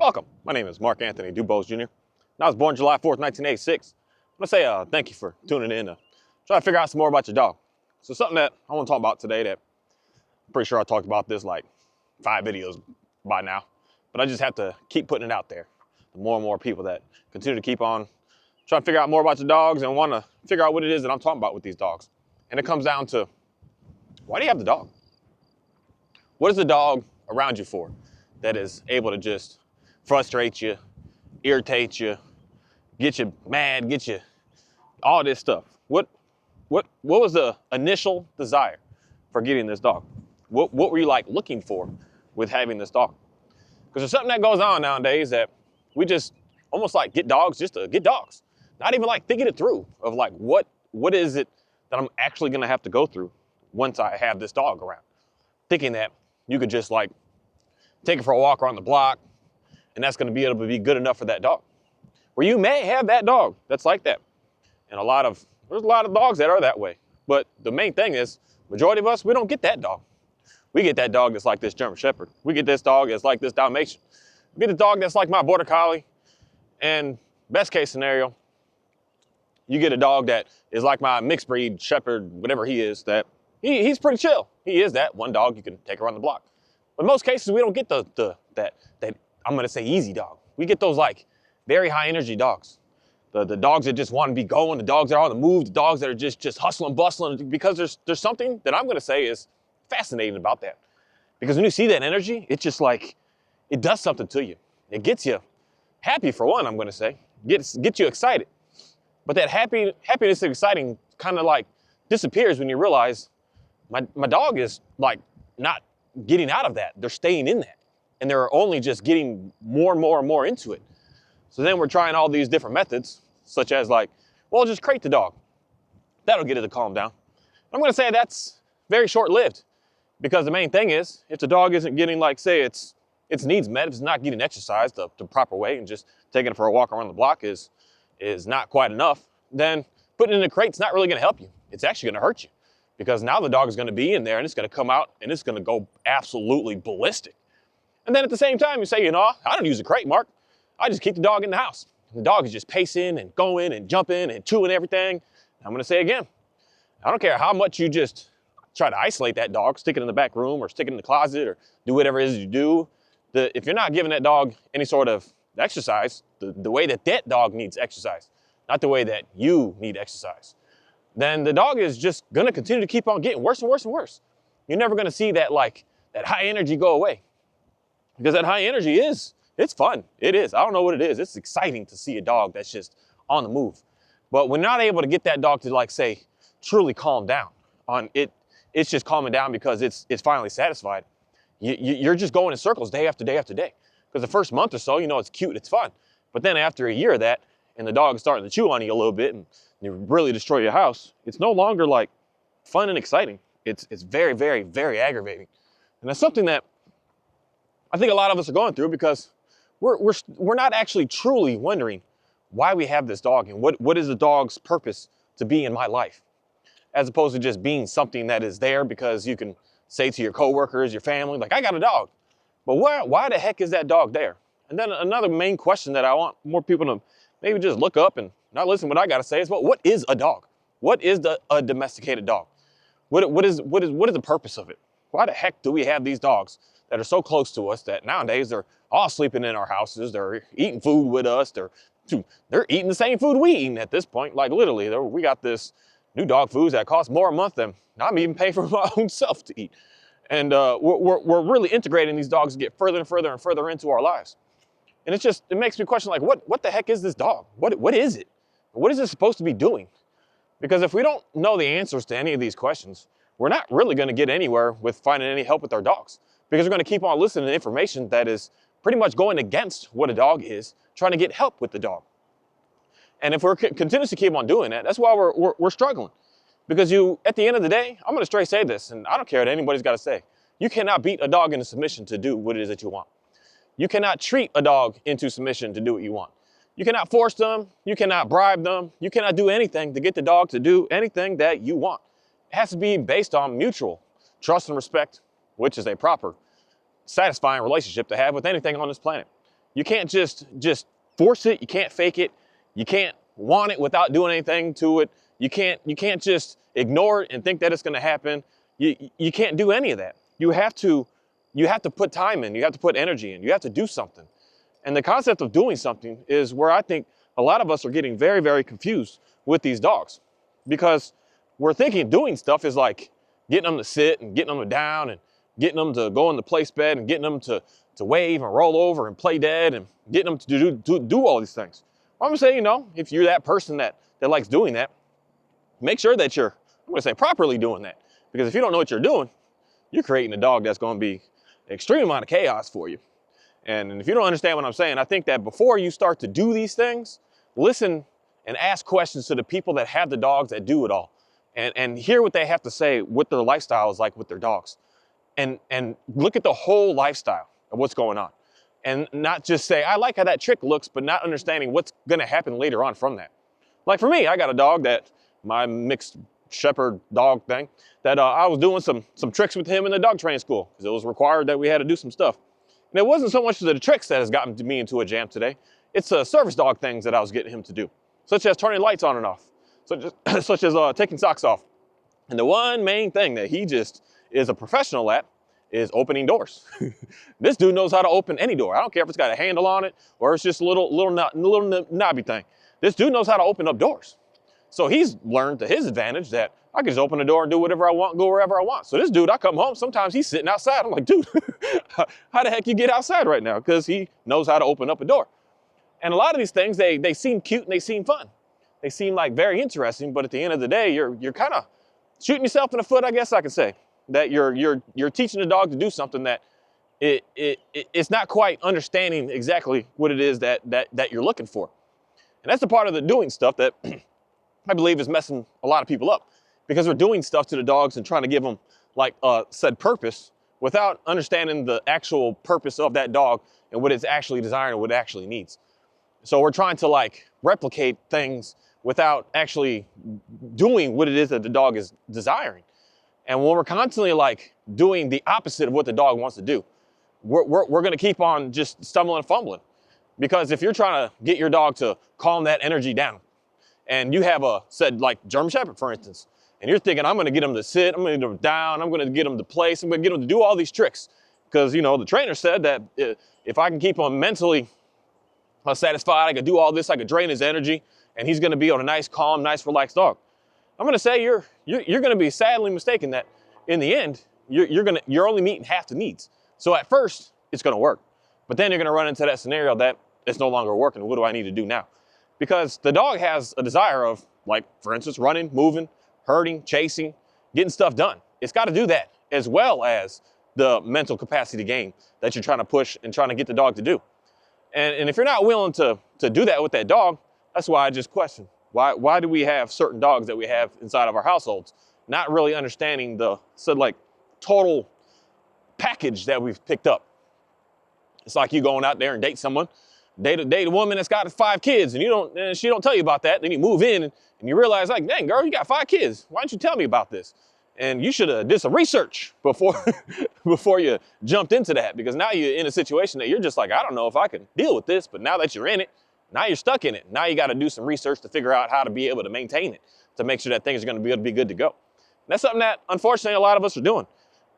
Welcome. My name is Mark Anthony Dubose Jr. And I was born July 4th, 1986. I'm going to say thank you for tuning in to try to figure out some more about your dog. So something that I want to talk about today that I'm pretty sure I talked about this like 5 videos by now, but I just have to keep putting it out there. The more and more people that continue to keep on trying to figure out more about your dogs and want to figure out what it is that I'm talking about with these dogs. And it comes down to, why do you have the dog? What is the dog around you for that is able to just frustrate you, irritate you, get you mad, get you all this stuff? What was the initial desire for getting this dog? What were you like looking for with having this dog? Because there's something that goes on nowadays that we just almost like get dogs just to get dogs. Not even like thinking it through of like what is it that I'm actually gonna have to go through once I have this dog around. Thinking that you could just like take it for a walk around the block and that's gonna be able to be good enough for that dog. Where you may have that dog that's like that. And there's a lot of dogs that are that way. But the main thing is, majority of us, we don't get that dog. We get that dog that's like this German Shepherd. We get this dog that's like this Dalmatian. We get the dog that's like my Border Collie. And best case scenario, you get a dog that is like my mixed breed Shepherd, whatever he is, that he's pretty chill. He is that one dog you can take around the block. But in most cases, we don't get that I'm gonna say easy dog. We get those like very high energy dogs. The dogs that just want to be going, the dogs that are on the move, the dogs that are just hustling, bustling, because there's something that I'm gonna say is fascinating about that. Because when you see that energy, it's just like, it does something to you. It gets you happy for one, I'm gonna say. Gets you excited. But that happiness and exciting kind of like disappears when you realize my dog is like not getting out of that. They're staying in that. And they're only just getting more and more and more into it. So then we're trying all these different methods, such as like, well, just crate the dog. That'll get it to calm down. I'm gonna say that's very short-lived, because the main thing is, if the dog isn't getting like, say its needs met, if it's not getting exercised the proper way and just taking it for a walk around the block is not quite enough, then putting it in a crate's not really gonna help you. It's actually gonna hurt you, because now the dog is gonna be in there and it's gonna come out and it's gonna go absolutely ballistic. And then at the same time, you say, I don't use a crate, Mark. I just keep the dog in the house. The dog is just pacing and going and jumping and chewing everything. I'm gonna say again, I don't care how much you just try to isolate that dog, stick it in the back room or stick it in the closet or do whatever it is you do. If you're not giving that dog any sort of exercise, the way that dog needs exercise, not the way that you need exercise, then the dog is just gonna continue to keep on getting worse and worse and worse. You're never gonna see that high energy go away. Because that high energy it's fun. It is. I don't know what it is. It's exciting to see a dog that's just on the move. But we're not able to get that dog to like say, truly calm down on it. It's just calming down because it's finally satisfied. You're just going in circles day after day after day. Because the first month or so, it's cute, it's fun. But then after a year of that, and the dog is starting to chew on you a little bit and you really destroy your house, it's no longer like fun and exciting. It's very, very, very aggravating. And that's something that I think a lot of us are going through, because we're not actually truly wondering why we have this dog and what is the dog's purpose to be in my life, as opposed to just being something that is there because you can say to your coworkers, your family, like, I got a dog. But why the heck is that dog there? And then another main question that I want more people to maybe just look up and not listen to what I got to say is, well, what is a dog? What is a domesticated dog? What is the purpose of it? Why the heck do we have these dogs that are so close to us that nowadays they're all sleeping in our houses, they're eating food with us, they're eating the same food we eat at this point. Like literally, we got this new dog foods that cost more a month than I'm even paying for my own self to eat. And we're really integrating these dogs to get further and further and further into our lives. And it makes me question, like, what the heck is this dog? What is it? What is it supposed to be doing? Because if we don't know the answers to any of these questions, we're not really gonna get anywhere with finding any help with our dogs. Because we're gonna keep on listening to information that is pretty much going against what a dog is, trying to get help with the dog. And if we're continuously keep on doing that, that's why we're struggling. Because at the end of the day, I'm gonna straight say this, and I don't care what anybody's gotta say. You cannot beat a dog into submission to do what it is that you want. You cannot treat a dog into submission to do what you want. You cannot force them, you cannot bribe them, you cannot do anything to get the dog to do anything that you want. It has to be based on mutual trust and respect, which is a proper, satisfying relationship to have with anything on this planet. You can't just force it. You can't fake it. You can't want it without doing anything to it. You can't just ignore it and think that it's going to happen. You can't do any of that. You have to put time in. You have to put energy in. You have to do something. And the concept of doing something is where I think a lot of us are getting very, very confused with these dogs, because we're thinking doing stuff is like getting them to sit and getting them down and getting them to go in the place bed and getting them to wave and roll over and play dead and getting them to do all these things. I'm gonna say, if you're that person that likes doing that, make sure that you're, I'm gonna say, properly doing that. Because if you don't know what you're doing, you're creating a dog that's gonna be an extreme amount of chaos for you. And if you don't understand what I'm saying, I think that before you start to do these things, listen and ask questions to the people that have the dogs that do it all. And hear what they have to say, what their lifestyle is like with their dogs. And look at the whole lifestyle of what's going on. And not just say, I like how that trick looks, but not understanding what's gonna happen later on from that. Like for me, I got a dog that, my mixed shepherd dog thing, that I was doing some tricks with him in the dog training school, because it was required that we had to do some stuff. And it wasn't so much the tricks that has gotten me into a jam today. It's service dog things that I was getting him to do, such as turning lights on and off, such as taking socks off. And the one main thing that he just is a professional at is opening doors. This dude knows how to open any door. I don't care if it's got a handle on it or it's just a little knobby thing. This dude knows how to open up doors. So he's learned to his advantage that I can just open the door and do whatever I want, go wherever I want. So this dude, I come home, sometimes he's sitting outside. I'm like, dude, how the heck you get outside right now? Because he knows how to open up a door. And a lot of these things, they seem cute and they seem fun. They seem like very interesting, but at the end of the day, you're kind of shooting yourself in the foot, I guess I could say. That you're teaching the dog to do something that it's not quite understanding exactly what it is that you're looking for. And that's the part of the doing stuff that I believe is messing a lot of people up, because we're doing stuff to the dogs and trying to give them like said purpose without understanding the actual purpose of that dog and what it's actually desiring and what it actually needs. So we're trying to like replicate things without actually doing what it is that the dog is desiring. And when we're constantly like doing the opposite of what the dog wants to do, we're gonna keep on just stumbling and fumbling. Because if you're trying to get your dog to calm that energy down, and you have said like German Shepherd, for instance, and you're thinking, I'm gonna get him to sit, I'm gonna get him down, I'm gonna get him to place, I'm gonna get him to do all these tricks. Because the trainer said that if I can keep him mentally satisfied, I could do all this, I could drain his energy, and he's gonna be on a nice, calm, nice, relaxed dog. I'm gonna say you're gonna be sadly mistaken that in the end, you're only meeting half the needs. So at first, it's gonna work. But then you're gonna run into that scenario that it's no longer working. What do I need to do now? Because the dog has a desire of, like, for instance, running, moving, herding, chasing, getting stuff done. It's gotta do that, as well as the mental capacity game that you're trying to push and trying to get the dog to do. And if you're not willing to do that with that dog, that's why I just question. Why do we have certain dogs that we have inside of our households, not really understanding the total package that we've picked up? It's like you going out there and date someone, date a woman that's got 5 kids, and she don't tell you about that. Then you move in and you realize, like, dang girl, you got 5 kids. Why didn't you tell me about this? And you should have did some research before you jumped into that, because now you're in a situation that you're just like, I don't know if I can deal with this. But now that you're in it, now you're stuck in it. Now you got to do some research to figure out how to be able to maintain it, to make sure that things are going to be able to be good to go. And that's something that, unfortunately, a lot of us are doing.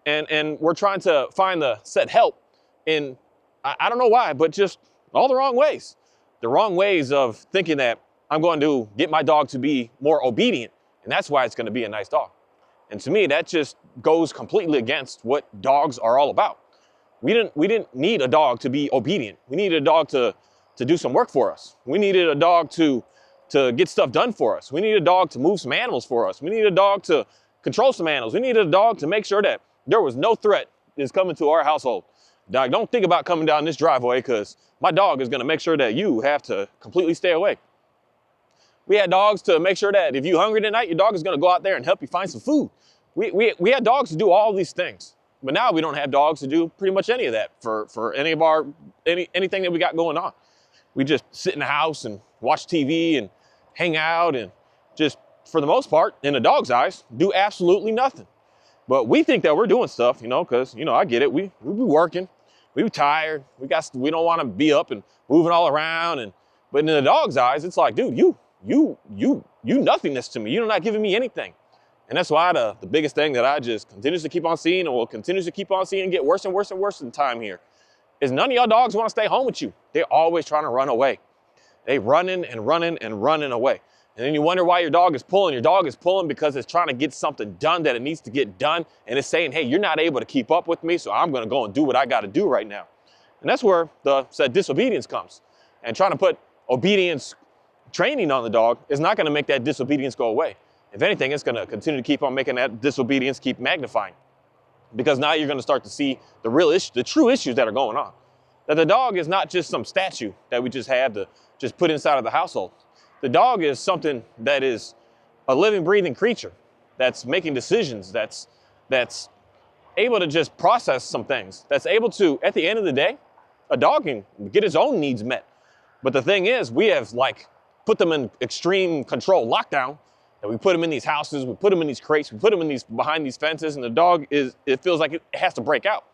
And we're trying to find the said help in, I don't know why, but just all the wrong ways. The wrong ways of thinking that I'm going to get my dog to be more obedient, and that's why it's going to be a nice dog. And to me, that just goes completely against what dogs are all about. We didn't need a dog to be obedient. We needed a dog to do some work for us. We needed a dog to get stuff done for us. We needed a dog to move some animals for us. We needed a dog to control some animals. We needed a dog to make sure that there was no threat that's coming to our household. Dog, don't think about coming down this driveway, because my dog is going to make sure that you have to completely stay away. We had dogs to make sure that if you're hungry tonight, your dog is going to go out there and help you find some food. We had dogs to do all these things. But now we don't have dogs to do pretty much any of that for anything that we got going on. We just sit in the house and watch TV and hang out and just, for the most part, in the dog's eyes, do absolutely nothing. But we think that we're doing stuff, because, I get it. We be working. we tired. We don't want to be up and moving all around. But in the dog's eyes, it's like, dude, you nothingness to me. You're not giving me anything. And that's why the biggest thing that I just continues to keep on seeing and will continue to keep on seeing and get worse and worse and worse in time here is none of y'all dogs want to stay home with you. They're always trying to run away. They running and running and running away. And then you wonder why your dog is pulling. Your dog is pulling because it's trying to get something done that it needs to get done. And it's saying, hey, you're not able to keep up with me, so I'm going to go and do what I got to do right now. And that's where the said disobedience comes. And trying to put obedience training on the dog is not going to make that disobedience go away. If anything, it's going to continue to keep on making that disobedience keep magnifying. Because now you're going to start to see the real issue, the true issues that are going on. That the dog is not just some statue that we just had to just put inside of the household. The dog is something that is a living, breathing creature that's making decisions, that's able to just process some things, that's able to, at the end of the day, a dog can get its own needs met. But the thing is, we have put them in extreme control lockdown, and we put them in these houses, we put them in these crates, we put them in behind these fences, and the dog it feels like it has to break out.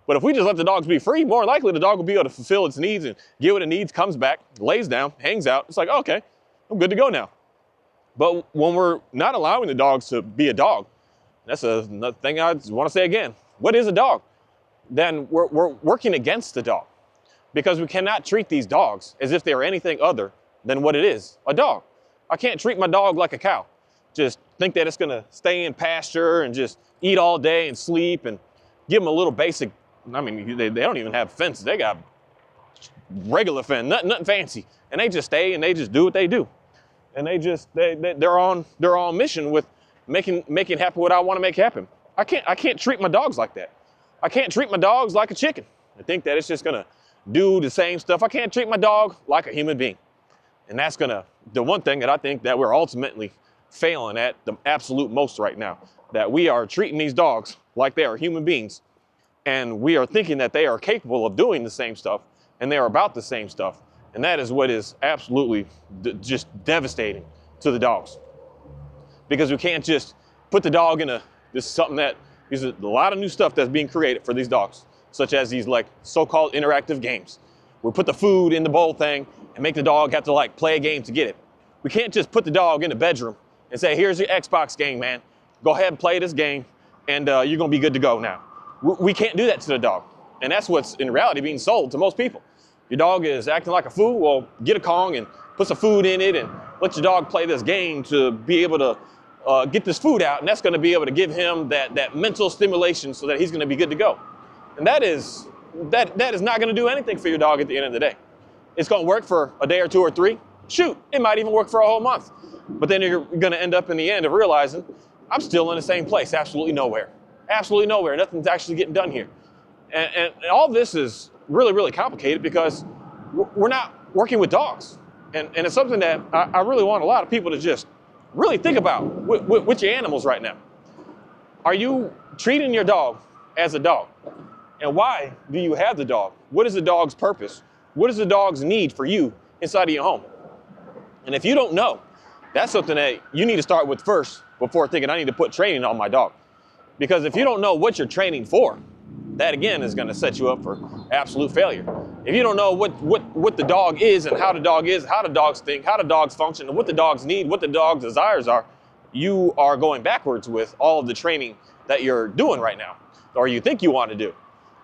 But if we just let the dogs be free, more likely the dog will be able to fulfill its needs and get what it needs, comes back, lays down, hangs out. It's like, okay, I'm good to go now. But when we're not allowing the dogs to be a dog, that's another thing I want to say again. What is a dog? Then we're working against the dog, because we cannot treat these dogs as if they are anything other than what it is, a dog. I can't treat my dog like a cow. Just think that it's going to stay in pasture and just eat all day and sleep and give them a little basic. I mean, they don't even have fences. They got regular fence, nothing fancy. And they just stay and they just do what they do. And they're on mission with making happen what I want to make happen. I can't treat my dogs like that. I can't treat my dogs like a chicken. I think that it's just gonna do the same stuff. I can't treat my dog like a human being. And that's the one thing that I think that we're ultimately failing at the absolute most right now, that we are treating these dogs like they are human beings. And we are thinking that they are capable of doing the same stuff and they are about the same stuff. And that is what is absolutely just devastating to the dogs. Because we can't just put the dog in this is something that, there's a lot of new stuff that's being created for these dogs, such as these so-called interactive games. We put the food in the bowl thing and make the dog have to play a game to get it. We can't just put the dog in the bedroom and say, here's your Xbox game, man. Go ahead and play this game and you're gonna be good to go now. We can't do that to the dog. And that's what's in reality being sold to most people. Your dog is acting like a fool, well, get a Kong and put some food in it and let your dog play this game to be able to get this food out, and that's gonna be able to give him that mental stimulation so that he's gonna be good to go. And that is not gonna do anything for your dog at the end of the day. It's gonna work for a day or two or three. Shoot, it might even work for a whole month. But then you're gonna end up in the end of realizing, I'm still in the same place, absolutely nowhere. Absolutely nowhere, nothing's actually getting done here. And all this is really, really complicated because we're not working with dogs. And it's something that I really want a lot of people to just really think about with your animals right now. Are you treating your dog as a dog? And why do you have the dog? What is the dog's purpose? What is the dog's need for you inside of your home? And if you don't know, that's something that you need to start with first before thinking I need to put training on my dog. Because if you don't know what you're training for, that again is going to set you up for absolute failure. If you don't know what the dog is and how the dog is, how the dogs think, how the dogs function, and what the dogs need, what the dog's desires are, you are going backwards with all of the training that you're doing right now, or you think you want to do.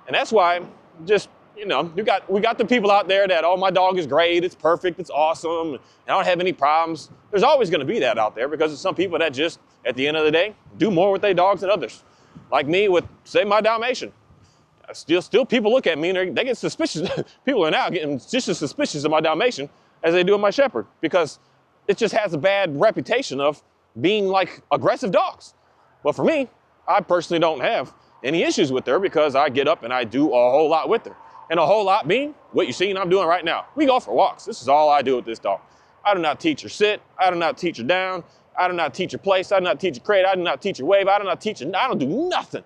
And that's why just, we got the people out there that, oh, my dog is great, it's perfect, it's awesome, I don't have any problems. There's always going to be that out there because there's some people that just, at the end of the day, do more with their dogs than others. Like me with, say, my Dalmatian. Still people look at me and they get suspicious. People are now getting just as suspicious of my Dalmatian as they do of my Shepherd because it just has a bad reputation of being like aggressive dogs. But for me, I personally don't have any issues with her because I get up and I do a whole lot with her. And a whole lot being what you're seeing I'm doing right now. We go for walks. This is all I do with this dog. I do not teach her sit. I do not teach her down. I do not teach her place. I do not teach her crate. I do not teach her wave. I do not teach her. I don't do nothing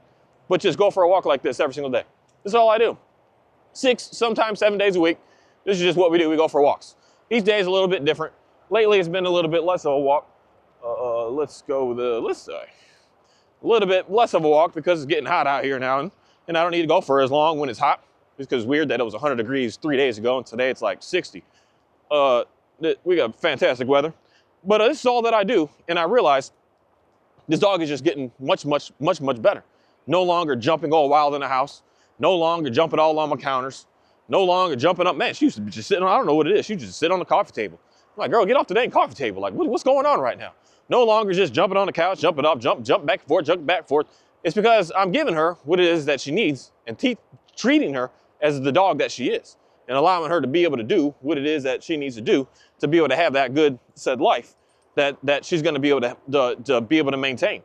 but just go for a walk like this every single day. This is all I do. 6, sometimes 7 days a week. This is just what we do. We go for walks. Each day is a little bit different. Lately, it's been a little bit less of a walk. Let's go let's say a little bit less of a walk because it's getting hot out here now, and I don't need to go for as long when it's hot. because it's weird that it was 100 degrees 3 days ago and today it's like 60. We got fantastic weather. But this is all that I do, and I realized this dog is just getting much better. No longer jumping all wild in the house. No longer jumping all on my counters. No longer jumping up. Man, she used to be just sitting on, I don't know what it is. She just sit on the coffee table. I'm like, girl, get off the dang coffee table. Like, what's going on right now? No longer just jumping on the couch, jumping up, jump back and forth, jump back and forth. It's because I'm giving her what it is that she needs and treating her as the dog that she is and allowing her to be able to do what it is that she needs to do to be able to have that good said life that she's going to be able to be able to maintain.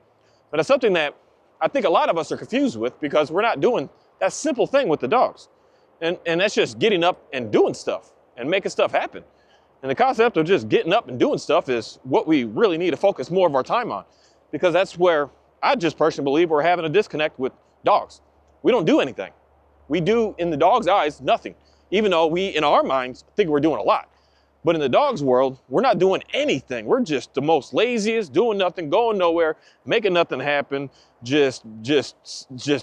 But it's something that I think a lot of us are confused with because we're not doing that simple thing with the dogs. And that's just getting up and doing stuff and making stuff happen. And the concept of just getting up and doing stuff is what we really need to focus more of our time on, because that's where I just personally believe we're having a disconnect with dogs. We don't do anything. We do, in the dog's eyes, nothing, even though we, in our minds, think we're doing a lot. But in the dog's world, we're not doing anything. We're just the most laziest, doing nothing, going nowhere, making nothing happen, just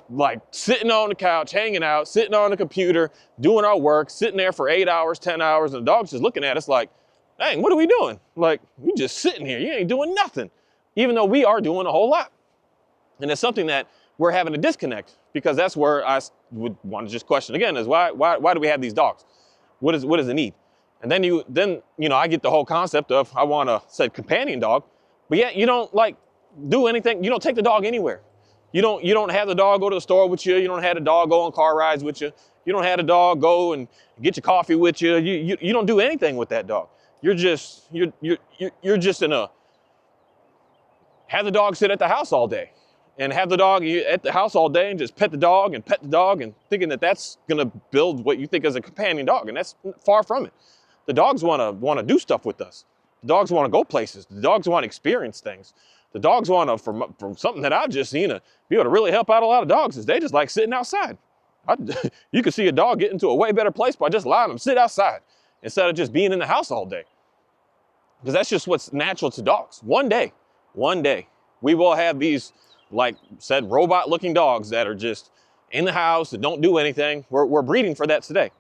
like sitting on the couch, hanging out, sitting on the computer, doing our work, sitting there for 8 hours, 10 hours, and the dog's just looking at us like, dang, what are we doing? Like, we just sitting here, you ain't doing nothing, even though we are doing a whole lot. And it's something that we're having a disconnect, because that's where I would want to just question again is why do we have these dogs? What is the need? And then you know, I get the whole concept of I want a said companion dog, but yet you don't like do anything. You don't take the dog anywhere. You don't have the dog go to the store with you. You don't have the dog go on car rides with you. You don't have the dog go and get your coffee with you. You don't do anything with that dog. You're just in a have the dog sit at the house all day, and have the dog at the house all day and just pet the dog and thinking that that's gonna build what you think is a companion dog, and that's far from it. The dogs want to do stuff with us. The dogs want to go places. The dogs want to experience things. The dogs want to, from something that I've just seen, to be able to really help out a lot of dogs is they just like sitting outside. You can see a dog get into a way better place by just allowing them to sit outside instead of just being in the house all day. Because that's just what's natural to dogs. One day, we will have these, like said, robot-looking dogs that are just in the house that don't do anything. We're breeding for that today.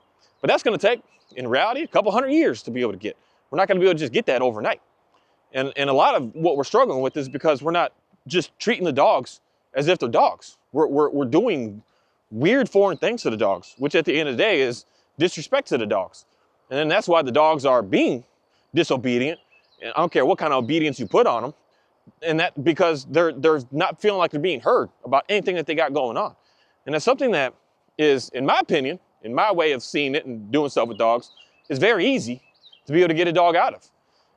But that's going to take, in reality, a couple hundred years to be able to get. We're not going to be able to just get that overnight. And a lot of what we're struggling with is because we're not just treating the dogs as if they're dogs. We're doing weird foreign things to the dogs, which at the end of the day is disrespect to the dogs. And then that's why the dogs are being disobedient. And I don't care what kind of obedience you put on them. And that because they're not feeling like they're being heard about anything that they got going on. And that's something that is, in my opinion, in my way of seeing it and doing stuff with dogs, is very easy to be able to get a dog out of.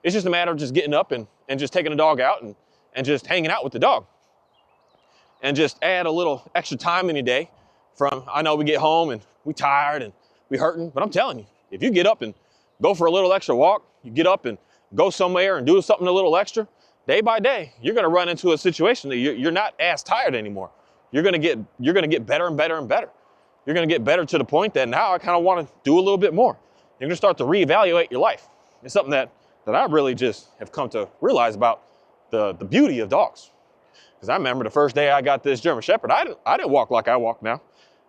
It's just a matter of just getting up and just taking a dog out and just hanging out with the dog. And just add a little extra time in your day from, I know we get home and we tired and we hurting, but I'm telling you, if you get up and go for a little extra walk, you get up and go somewhere and do something a little extra, day by day, you're gonna run into a situation that you're not as tired anymore. You're gonna get better and better and better. You're gonna get better to the point that now I kind of want to do a little bit more. You're gonna start to reevaluate your life. It's something that I really just have come to realize about the beauty of dogs. Because I remember the first day I got this German Shepherd, I didn't walk like I walk now.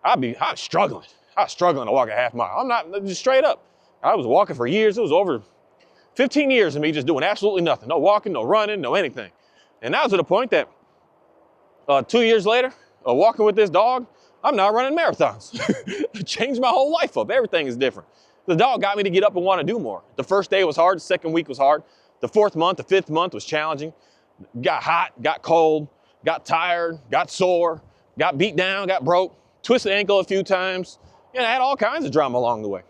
I was struggling. I was struggling to walk a half mile. I'm not, just straight up. I was walking for years. It was over 15 years of me just doing absolutely nothing. No walking, no running, no anything. And now to the point that 2 years later, walking with this dog, I'm now running marathons. Changed my whole life up. Everything is different. The dog got me to get up and want to do more. The first day was hard. The second week was hard. The fourth month, the fifth month was challenging. Got hot, got cold, got tired, got sore, got beat down, got broke, twisted ankle a few times. I had all kinds of drama along the way.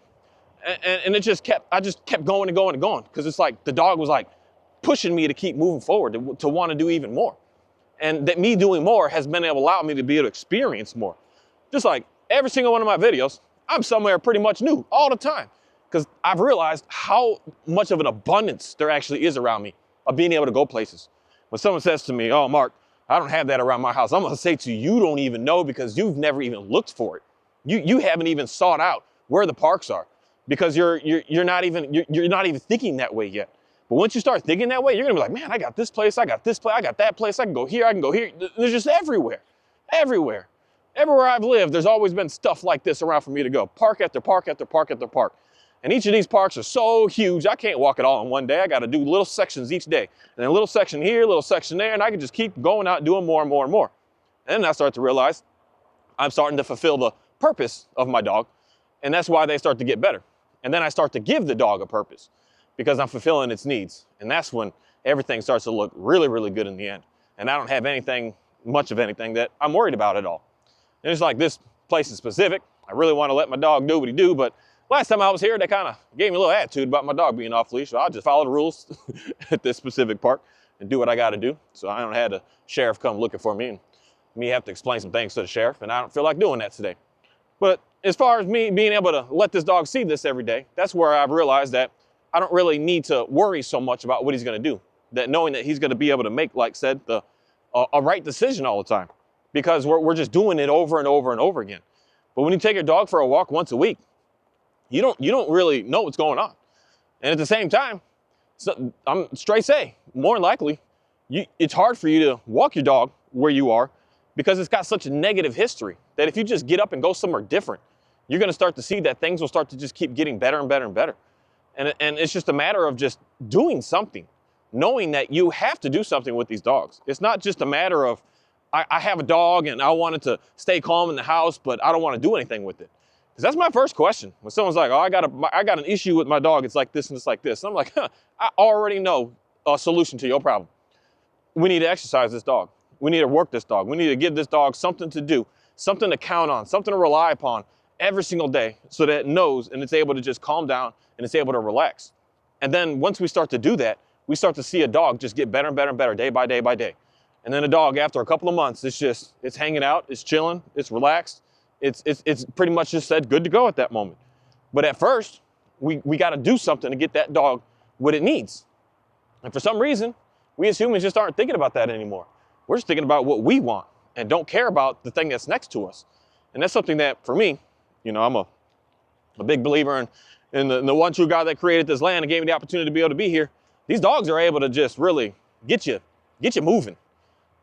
And I just kept going and going and going, because it's like the dog was like pushing me to keep moving forward, to want to do even more. And that me doing more has been able to allow me to be able to experience more. Just like every single one of my videos, I'm somewhere pretty much new all the time, because I've realized how much of an abundance there actually is around me of being able to go places. When someone says to me, oh, Mark, I don't have that around my house, I'm going to say to you, you don't even know, because you've never even looked for it. You haven't even sought out where the parks are, because you're not even thinking that way yet. But once you start thinking that way, you're going to be like, man, I got this place, I got this place, I got that place, I can go here, I can go here. They're just everywhere, everywhere. Everywhere I've lived, there's always been stuff like this around for me to go. Park after park after park after park. And each of these parks are so huge, I can't walk it all in one day. I got to do little sections each day. And then a little section here, a little section there, and I can just keep going out doing more and more and more. And then I start to realize I'm starting to fulfill the purpose of my dog, and that's why they start to get better. And then I start to give the dog a purpose because I'm fulfilling its needs. And that's when everything starts to look really, really good in the end. And I don't have much of anything that I'm worried about at all. And it's like this place in specific, I really want to let my dog do what he do, but last time I was here, they kind of gave me a little attitude about my dog being off leash, so I'll just follow the rules at this specific park and do what I got to do. So I don't have the sheriff come looking for me and me have to explain some things to the sheriff, and I don't feel like doing that today. But as far as me being able to let this dog see this every day, that's where I've realized that I don't really need to worry so much about what he's going to do. That knowing that he's going to be able to make, like said, a right decision all the time, because we're just doing it over and over and over again. But when you take your dog for a walk once a week, you don't really know what's going on. And at the same time, so I'm straight say, more than likely, it's hard for you to walk your dog where you are because it's got such a negative history that if you just get up and go somewhere different, you're going to start to see that things will start to just keep getting better and better and better. And it's just a matter of just doing something, knowing that you have to do something with these dogs. It's not just a matter of, I have a dog and I want it to stay calm in the house, but I don't want to do anything with it. Because that's my first question. When someone's like, oh, I got an issue with my dog, it's like this and it's like this. And I'm like, I already know a solution to your problem. We need to exercise this dog. We need to work this dog. We need to give this dog something to do, something to count on, something to rely upon every single day so that it knows and it's able to just calm down and it's able to relax. And then once we start to do that, we start to see a dog just get better and better and better day by day by day. And then a dog, after a couple of months, it's hanging out, it's chilling, it's relaxed. It's pretty much just said good to go at that moment. But at first, we got to do something to get that dog what it needs. And for some reason, we as humans just aren't thinking about that anymore. We're just thinking about what we want and don't care about the thing that's next to us. And that's something that, for me, I'm a big believer in the one true God that created this land and gave me the opportunity to be able to be here. These dogs are able to just really get you moving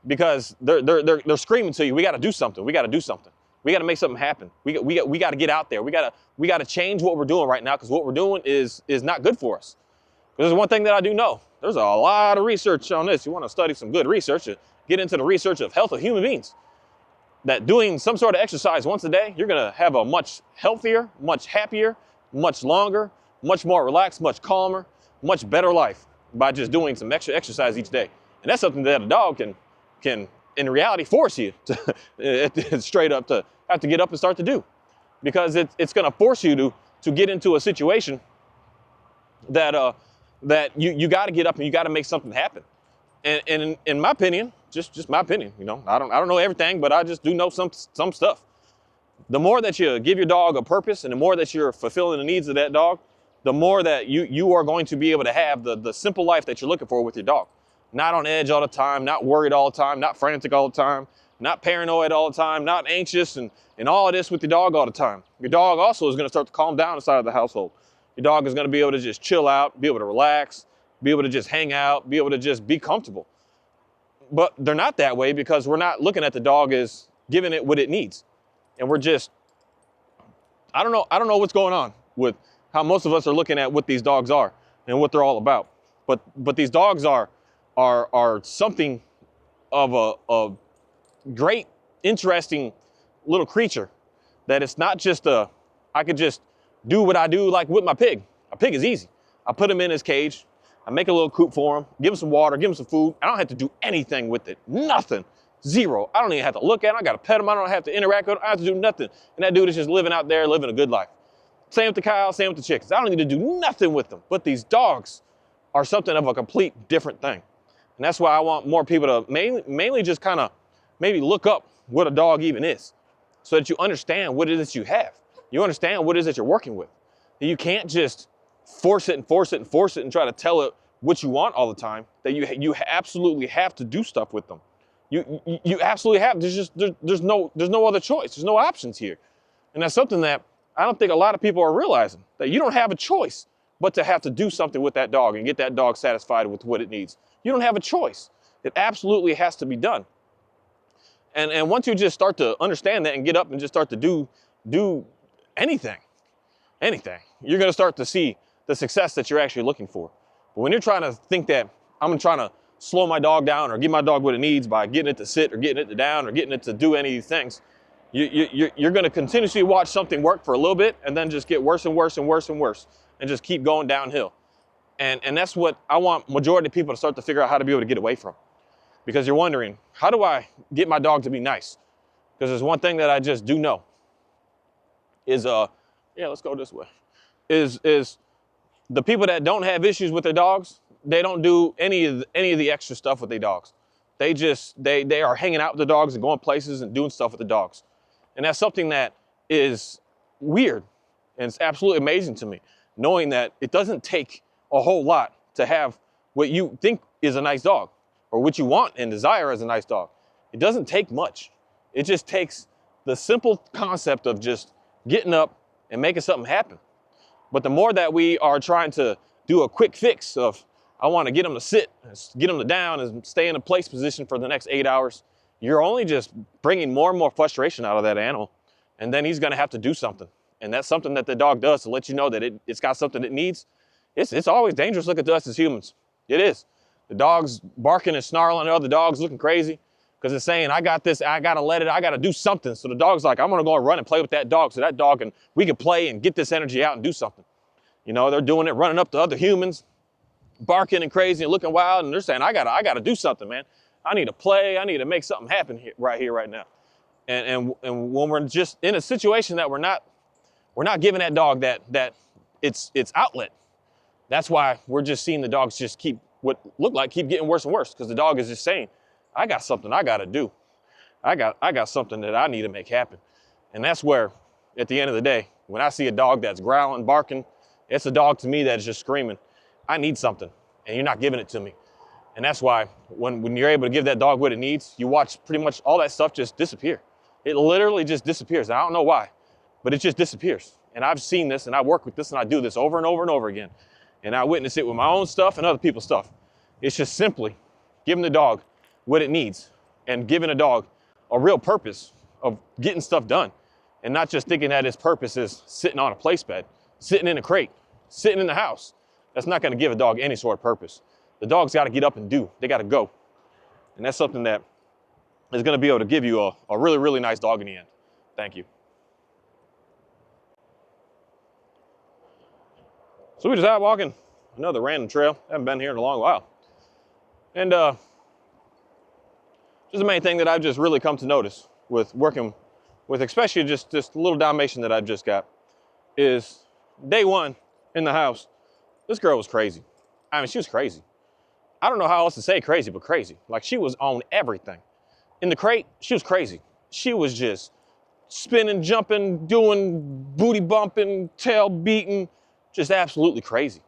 because they're screaming to you. We got to do something. We got to do something. We got to make something happen. We got to get out there. We got to change what we're doing right now because what we're doing is not good for us. There's one thing that I do know. There's a lot of research on this. You want to study some good research, get into the research of health of human beings. That doing some sort of exercise once a day, you're going to have a much healthier, much happier, much longer, much more relaxed, much calmer, much better life by just doing some extra exercise each day. And that's something that a dog can in reality force you to straight up to have to get up and start to do, because it's going to force you to get into a situation that you got to get up and you got to make something happen. And in my opinion, just my opinion, I don't know everything, but I just do know some stuff. The more that you give your dog a purpose and the more that you're fulfilling the needs of that dog, the more that you are going to be able to have the simple life that you're looking for with your dog. Not on edge all the time, not worried all the time, not frantic all the time, not paranoid all the time, not anxious and all of this with your dog all the time. Your dog also is going to start to calm down inside of the household. Your dog is going to be able to just chill out, be able to relax, be able to just hang out, be able to just be comfortable. But they're not that way because we're not looking at the dog as giving it what it needs. And we're just, I don't know what's going on with how most of us are looking at what these dogs are and what they're all about. But these dogs are something of a great, interesting little creature that it's not just I could just do what I do like with my pig. A pig is easy. I put him in his cage. I make a little coop for him, give him some water, give him some food. I don't have to do anything with it. Nothing. Zero. I don't even have to look at him. I got to pet him. I don't have to interact with him. I don't have to do nothing. And that dude is just living out there, living a good life. Same with the cow, same with the chickens. I don't need to do nothing with them. But these dogs are something of a complete different thing. And that's why I want more people to mainly just kind of maybe look up what a dog even is so that you understand what it is that you have. You understand what it is that you're working with. You can't just force it and force it and force it and try to tell it what you want all the time. That you absolutely have to do stuff with them. You absolutely have. There's no other choice. There's no options here. And that's something that I don't think a lot of people are realizing, that you don't have a choice but to have to do something with that dog and get that dog satisfied with what it needs. You don't have a choice. It absolutely has to be done. And once you just start to understand that and get up and just start to do anything, you're gonna start to see the success that you're actually looking for. But when you're trying to think that I'm trying to slow my dog down or give my dog what it needs by getting it to sit or getting it to down or getting it to do any of these things, you're gonna continuously watch something work for a little bit and then just get worse and worse and worse and worse and just keep going downhill. And that's what I want majority of people to start to figure out how to be able to get away from. Because you're wondering, how do I get my dog to be nice? Because there's one thing that I just do know is, yeah, let's go this way, is the people that don't have issues with their dogs, they don't do any of the extra stuff with their dogs. They are hanging out with the dogs and going places and doing stuff with the dogs. And that's something that is weird. And it's absolutely amazing to me, knowing that it doesn't take a whole lot to have what you think is a nice dog or what you want and desire as a nice dog. It doesn't take much. It just takes the simple concept of just getting up and making something happen. But the more that we are trying to do a quick fix of, I want to get them to sit, get them to down and stay in a place position for the next 8 hours, you're only just bringing more and more frustration out of that animal. And then he's going to have to do something. And that's something that the dog does to let you know that it's got something it needs. It's always dangerous looking to us as humans. It is. The dog's barking and snarling at other dogs looking crazy because it's saying, I got this, I got to do something. So the dog's like, I'm going to go and run and play with that dog so that dog we can play and get this energy out and do something. You know, they're doing it, running up to other humans, barking and crazy and looking wild. And they're saying, I got to do something, man. I need to play. I need to make something happen here, right now. And when we're just in a situation that we're not giving that dog that it's outlet. That's why we're just seeing the dogs just keep getting worse and worse, because the dog is just saying, I got something I got to do. I got something that I need to make happen. And that's where, at the end of the day, when I see a dog that's growling, barking, it's a dog to me that's just screaming, I need something, and you're not giving it to me. And that's why when you're able to give that dog what it needs, you watch pretty much all that stuff just disappear. It literally just disappears. I don't know why, but it just disappears. And I've seen this, and I work with this, and I do this over and over and over again. And I witness it with my own stuff and other people's stuff. It's just simply giving the dog what it needs and giving a dog a real purpose of getting stuff done, and not just thinking that its purpose is sitting on a place bed, sitting in a crate, sitting in the house. That's not going to give a dog any sort of purpose. The dog's got to get up and do. They got to go. And that's something that is going to be able to give you a really, really nice dog in the end. Thank you. So we just out walking another random trail. Haven't been here in a long while. And just the main thing that I've just really come to notice with working with especially just this little Dalmatian that I've just got is day one in the house, this girl was crazy. I mean, she was crazy. I don't know how else to say crazy, but crazy. Like, she was on everything. In the crate, she was crazy. She was just spinning, jumping, doing booty bumping, tail beating, just absolutely crazy.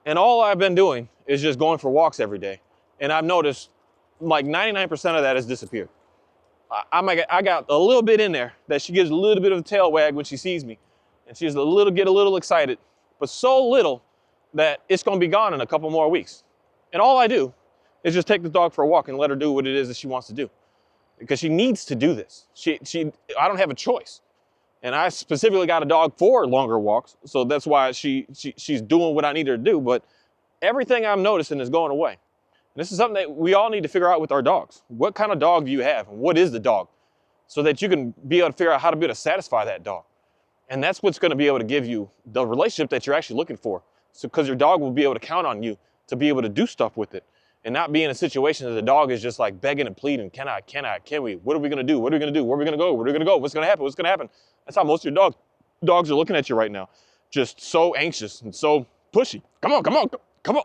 And all I've been doing is just going for walks every day. And I've noticed like 99% of that has disappeared. I got a little bit in there that she gives a little bit of a tail wag when she sees me. And she's get a little excited, but so little that it's gonna be gone in a couple more weeks. And all I do is just take the dog for a walk and let her do what it is that she wants to do. Because she needs to do this. I don't have a choice. And I specifically got a dog for longer walks, so that's why she's doing what I need her to do, but everything I'm noticing is going away. And this is something that we all need to figure out with our dogs. What kind of dog do you have, and what is the dog? So that you can be able to figure out how to be able to satisfy that dog. And that's what's gonna be able to give you the relationship that you're actually looking for. So, because your dog will be able to count on you to be able to do stuff with it. And not be in a situation that the dog is just like begging and pleading, can we? What are we gonna do? What are we gonna do? Where are we gonna go? Where are we gonna go? What's gonna happen? What's gonna happen? That's how most of your dogs are looking at you right now. Just so anxious and so pushy. Come on,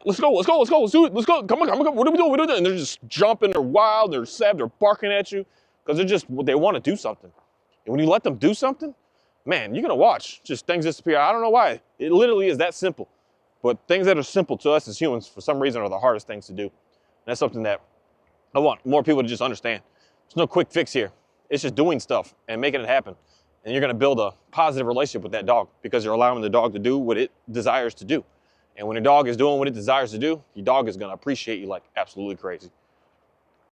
let's go, let's do it, let's go, come on, what are we doing? And they're just jumping, they're wild, they're sad, they're barking at you, because they wanna do something. And when you let them do something, man, you're gonna watch just things disappear. I don't know why. It literally is that simple. But things that are simple to us as humans, for some reason, are the hardest things to do. And that's something that I want more people to just understand. There's no quick fix here. It's just doing stuff and making it happen. And you're gonna build a positive relationship with that dog because you're allowing the dog to do what it desires to do. And when your dog is doing what it desires to do, your dog is gonna appreciate you like absolutely crazy.